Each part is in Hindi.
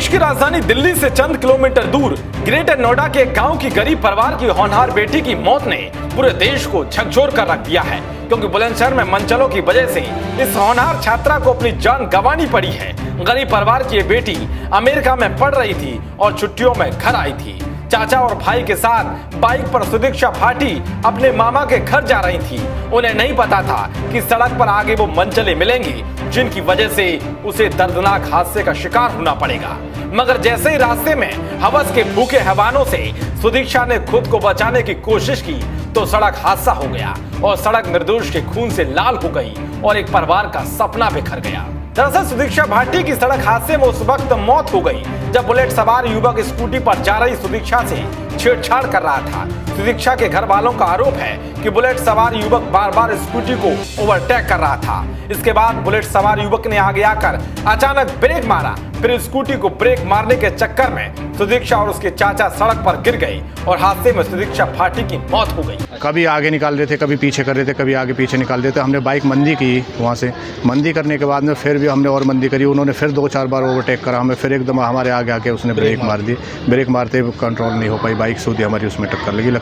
देश की राजधानी दिल्ली से चंद किलोमीटर दूर ग्रेटर नोएडा के एक गांव की गरीब परिवार की होनहार बेटी की मौत ने पूरे देश को झकझोर कर रख दिया है, क्योंकि बुलंदशहर में मनचलों की वजह से इस होनहार छात्रा को अपनी जान गंवानी पड़ी है। गरीब परिवार की ये बेटी अमेरिका में पढ़ रही थी और छुट्टियों में घर आई थी। चाचा और भाई के साथ बाइक पर सुदीक्षा भाटी अपने मामा के घर जा रही थी। उन्हें नहीं पता था कि सड़क पर आगे वो मनचले मिलेंगी जिनकी वजह से उसे दर्दनाक हादसे का शिकार होना पड़ेगा। मगर जैसे ही रास्ते में हवस के भूखे हैवानों से सुदीक्षा ने खुद को बचाने की कोशिश की तो सड़क हादसा हो गया और सड़क निर्दोष के खून से लाल हो गई और एक परिवार का सपना बिखर गया। दरअसल सुदीक्षा भाटी की सड़क हादसे में उस वक्त मौत हो गई जब बुलेट सवार युवक स्कूटी पर जा रही सुदीक्षा से छेड़छाड़ कर रहा था। सुदीक्षा के घर वालों का आरोप है कि बुलेट सवार युवक बार बार स्कूटी को ओवरटेक कर रहा था। इसके बाद बुलेट सवार युवक ने आगे आकर अचानक ब्रेक मारा, फिर स्कूटी को ब्रेक मारने के चक्कर में सुदीक्षा और उसके चाचा सड़क पर गिर गए और हादसे में सुदीक्षा भाटी की मौत हो गई। कभी आगे निकाल रहे थे, कभी पीछे कर रहे थे, कभी आगे पीछे निकाल रहे थे। हमने बाइक मंदी की, वहाँ से मंदी करने के बाद में फिर भी हमने और मंदी करी। उन्होंने फिर 2-4 बार ओवरटेक करा हमें, फिर एकदम हमारे आगे आके उसने ब्रेक मार दी। ब्रेक मारते कंट्रोल नहीं हो पाई, बाइक सूदी हमारी उसमें टक्कर लगी।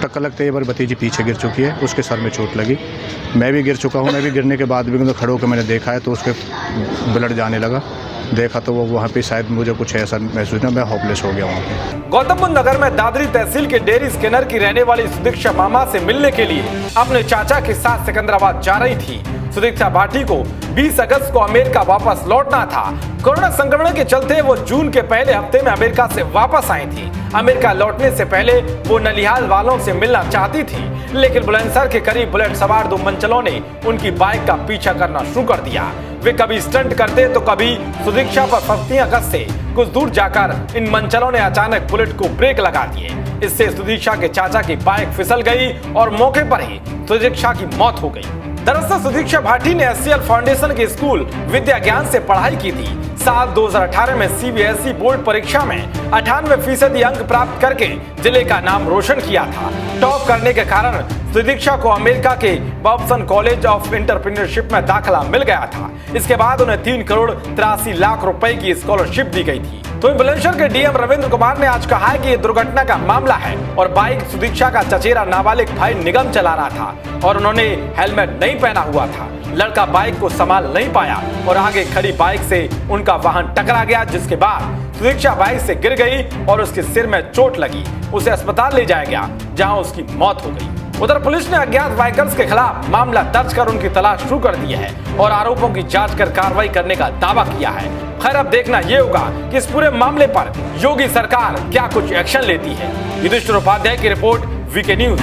टक्कर लगते ही मेरी भतीजी पीछे गिर चुकी है, उसके सर में चोट लगी। मैं भी गिर चुका हूँ। मैं भी गिरने के बाद भी खड़े होकर मैंने देखा है तो उसके ब्लड जाने लगा। देखा तो वो वहाँ पे शायद मुझे कुछ ऐसा महसूस नहीं, मैं होपलेस हो गया वहाँ पे। गौतम बुद्ध नगर में दादरी तहसील के डेरी स्कैनर की रहने वाली सुदीक्षा मामा से मिलने के लिए अपने चाचा के साथ सिकंदराबाद जा रही थी। सुदीक्षा भाटी को 20 अगस्त को अमेरिका वापस लौटना था। कोरोना संक्रमण के चलते वो जून के पहले हफ्ते में अमेरिका से वापस आई थी। अमेरिका लौटने से पहले वो नलिहाल वालों से मिलना चाहती थी, लेकिन बुलंदशहर के करीब बुलेट सवार 2 मनचलों ने उनकी बाइक का पीछा करना शुरू कर दिया। वे कभी स्टंट करते तो कभी सुदीक्षा पर फंसती अगस्त से कुछ दूर जाकर इन मनचलों ने अचानक बुलेट को ब्रेक लगा दिए। इससे सुदीक्षा के चाचा की बाइक फिसल गई और मौके पर ही सुदीक्षा की मौत हो गई। दरअसल सुदीक्षा भाटी ने एससीएल फाउंडेशन के स्कूल विद्या ज्ञान से पढ़ाई की थी। साल 2018 में सीबीएसई बोर्ड परीक्षा में 98% अंक प्राप्त करके जिले का नाम रोशन किया था। टॉप करने के कारण सुदीक्षा को अमेरिका के बॉब्सन कॉलेज ऑफ एंटरप्रेन्योरशिप में दाखिला मिल गया था। इसके बाद उन्हें 3 करोड़ 83 लाख रुपए की स्कॉलरशिप दी गई थी। तो बुलंदशहर के डीएम रविंद्र कुमार ने आज कहा है कि ये दुर्घटना का मामला है और बाइक सुदीक्षा का चचेरा नाबालिग भाई निगम चला रहा था और उन्होंने हेलमेट नहीं पहना हुआ था। लड़का बाइक को संभाल नहीं पाया और आगे खड़ी बाइक से उनका वाहन टकरा गया, जिसके बाद सुदीक्षा बाइक से गिर गई और उसके सिर में चोट लगी। उसे अस्पताल ले जाया गया जहां उसकी मौत हो गई। उधर पुलिस ने अज्ञात बाइकर्स के खिलाफ मामला दर्ज कर उनकी तलाश शुरू कर दी है और आरोपों की जांच कर कार्रवाई करने का दावा किया है। खैर अब देखना ये होगा कि इस पूरे मामले पर योगी सरकार क्या कुछ एक्शन लेती है। युधिष्ठिर उपाध्याय की रिपोर्ट, वीके न्यूज।